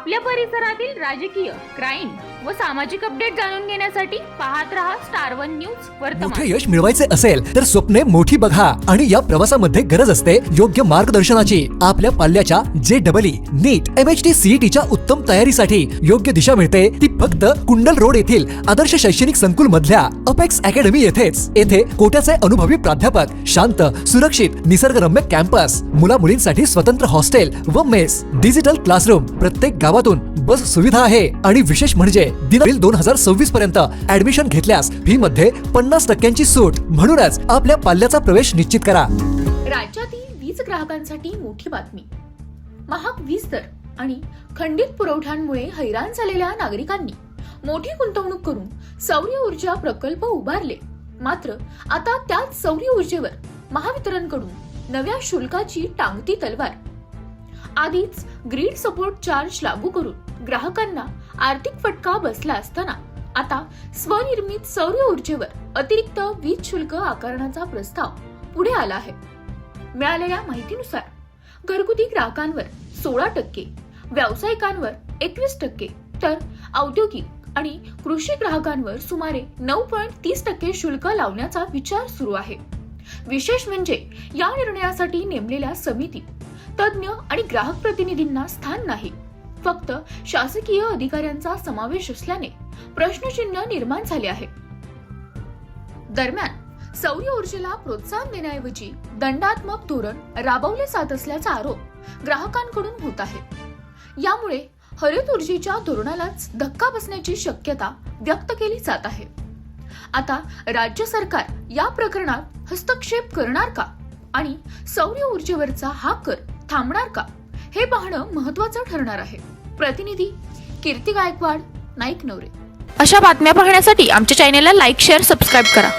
आपल्या परिसरातील राजकीय, क्राईम व सामाजिक अपडेट जाणून घेण्यासाठी पाहत रहा स्टार वन न्यूज वर्तमान। मोठे यश मिळवायचे असेल तर स्वप्ने मोठी बघा आणि या प्रवासामध्ये गरज असते योग्य मार्गदर्शनाची। आपल्या पाल्याच्या JEE, नीट, MHT, CETच्या उत्तम तयारीसाठी योग्य दिशा मिळते ती फक्त कुंडल रोड येथील आदर्श शैक्षणिक संकुल मधल्या अपेक्स अकॅडमी येथेच। येथे कोट्याचे अनुभवी प्राध्यापक, शांत, सुरक्षित, निसर्गरम्य कॅम्पस, मुला मुलींसाठी स्वतंत्र हॉस्टेल व मेस, डिजिटल क्लासरूम, प्रत्येक गावातून बस सुविधा आहे आणि विशेष म्हणजे दिन 2026 पर्यंत ऍडमिशन घेतल्यास फी मध्ये 50% सूट। म्हणूनच आपल्या पाल्याचा प्रवेश निश्चित करा। राज्यातील वीज ग्राहकांसाठी मोठी बातमी। महाग वीज दर आणि खंडित पुरवठ्यांमुळे हैराण झालेल्या नागरिकांनी मोठी गुंतवणूक करून सौर ऊर्जा प्रकल्प उभारले। मात्र आता त्याच सौर ऊर्जेवर महावितरणकडून नव्या शुल्काची टांगती तलवार। आधीच ग्रीड सपोर्ट चार्ज लागू करून ग्राहकांना आर्थिक फटका बसला असताना आता स्वनिर्मित सौर ऊर्जेवर अतिरिक्त वीज शुल्क आकारण्याचा प्रस्ताव पुढे आला आहे। मिळालेल्या माहितीनुसार घरगुती ग्राहकांवर 16%, व्यावसायिकांवर 21%, तर औद्योगिक आणि कृषी ग्राहकांवर सुमारे 9.30% शुल्क लावण्याचा विचार सुरू आहे। विशेष म्हणजे या निर्णयासाठी नेमलेल्या समितीत तज्ञ आणि ग्राहक प्रतिनिधींना स्थान नाही, फक्त शासकीय अधिकाऱ्यांचा समावेश असल्याने प्रश्नचिन्ह निर्माण झाले आहे। दरम्यान सौर ऊर्जेला प्रोत्साहन देण्याऐवजी दंडात्मक धोरण राबवले जात असल्याचा आरोप ग्राहकांकडून होत आहे। यामुळे हरित ऊर्जेच्या धोरणालाच धक्का बसण्याची शक्यता व्यक्त केली जात आहे। आता राज्य सरकार या प्रकरणात हस्तक्षेप करणार का आणि सौर ऊर्जेवरचा हा कर थांबणार का हे पाहणं महत्त्वाचं ठरणार आहे। प्रतिनिधी कीर्ती गायकवाड, नाईक नवरे। अशा बातम्या पाहण्यासाठी आमच्या चॅनेलला लाईक, शेअर, सबस्क्राईब करा।